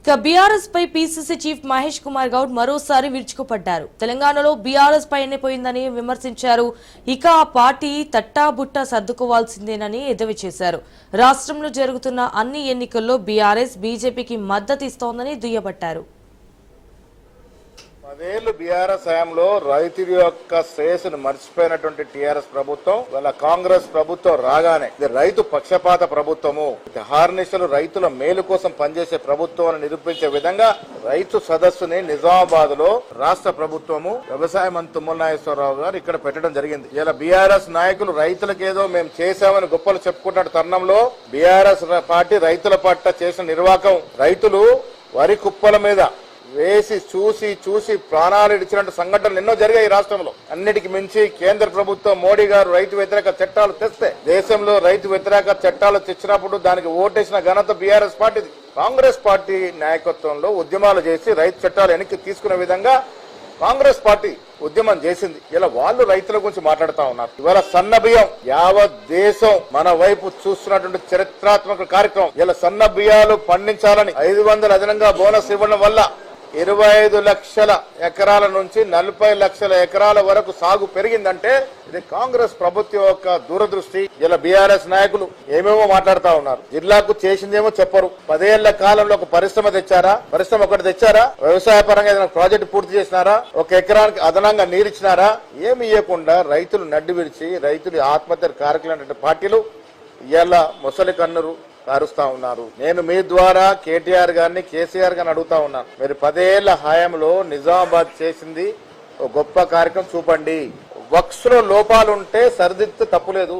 BRS పై PCC chief Mahesh Kumar Goud మరోసారి విరుచుకుపడ్డారు. తెలంగాణలో బీఆర్ఎస్ పై ఎన్నిపోయిందని విమర్శించారు. ఇక ఆ పార్టీ తట్టాబుట్టా సర్దుకోవాల్సిందేనని ఎద్దేవా చేశారు. రాష్ట్రంలో జరుగుతున్న అన్ని ఎన్నికల్లో బీఆర్ఎస్ బీజేపీకి మద్దతు ఇస్తోందని దుయ్యబట్టారు. 10 ఏళ్లు బీఆర్ఎస్ హయాంలో రైతుల యొక్క శ్రేయస్సును మర్చిపోయినటువంటి టీఆర్ఎస్ ప్రభుత్వం వాళ్ళ కాంగ్రెస్ ప్రభుత్వం రాగానే ఇది రైతు పక్షపాత ప్రభుత్వము, హార్నిషలు రైతుల మేలు కోసం పనిచేసే ప్రభుత్వం అని నిరూపించే విధంగా రైతు సదస్సుని నిజామాబాద్ లో రాష్ట్ర ప్రభుత్వము వ్యవసాయ మంత్రి తుమ్మల నాగేశ్వరరావు గారు ఇక్కడ పెట్టడం జరిగింది. ఇలా బీఆర్ఎస్ నాయకులు రైతులకేదో మేము చేశామని గొప్పలు చెప్పుకుంటున్న తరుణంలో బీఆర్ఎస్ పార్టీ రైతుల పట్ల చేసిన నిర్వాకం, రైతులు వరి కుప్పల మీద వేసి చూసి ప్రాణాలు ఇచ్చినట్టు సంఘటనలు ఎన్నో జరిగాయి ఈ రాష్ట్రంలో. అన్నిటికి మించి కేంద్ర ప్రభుత్వం మోడీ గారు రైతు వ్యతిరేక చట్టాలు తెస్తే దేశంలో రైతు వ్యతిరేక చట్టాలు తెచ్చినప్పుడు దానికి ఓటేసిన ఘనత బీఆర్ఎస్ పార్టీది. కాంగ్రెస్ పార్టీ నాయకత్వంలో ఉద్యమాలు చేసి రైతు చట్టాలు వెనక్కి తీసుకునే విధంగా కాంగ్రెస్ పార్టీ ఉద్యమం చేసింది. ఇలా వాళ్ళు రైతుల గురించి మాట్లాడుతూ ఉన్నారు. ఇవాళ సన్న బియ్యం యావత్ దేశం మన వైపు చూస్తున్నటువంటి చరిత్రాత్మక కార్యక్రమం. ఇలా సన్న బియ్యాలు పండించాలని 500 అదనంగా బోనస్ ఇవ్వడం వల్ల 25 లక్షల ఎకరాల నుంచి 40 లక్షల ఎకరాల వరకు సాగు పెరిగిందంటే ఇది కాంగ్రెస్ ప్రభుత్వం యొక్క దూరదృష్టి. ఇలా బీఆర్ఎస్ నాయకులు ఏమేమో మాట్లాడుతూ ఉన్నారు. జిల్లాకు చేసిందేమో చెప్పరు. 10 ఏళ్ల కాలంలో ఒక పరిశ్రమ తెచ్చారా? పరిశ్రమ ఒకటి తెచ్చారా? వ్యవసాయ పరంగా ఏదైనా ప్రాజెక్టు పూర్తి చేసినారా? ఒక ఎకరానికి అదనంగా నీరు ఇచ్చినారా? ఏమి ఇవ్వకుండా రైతులు నడ్డి విడిచి రైతులు ఆత్మహత్య కార్యక్రమం పార్టీలు ఇలా ముసలి కన్నురు కారుస్తా ఉన్నారు. నేను మీ ద్వారా కేటీఆర్ గారిని కేసీఆర్ గారిని అడుగుతా ఉన్నాను. మీరు 10 ఏళ్ల హయాంలో నిజామాబాద్ చేసింది ఒక గొప్ప కార్యక్రమం చూపండి. వక్స్ లో లోపాలుంటే సరిదిద్దితే తప్పులేదు.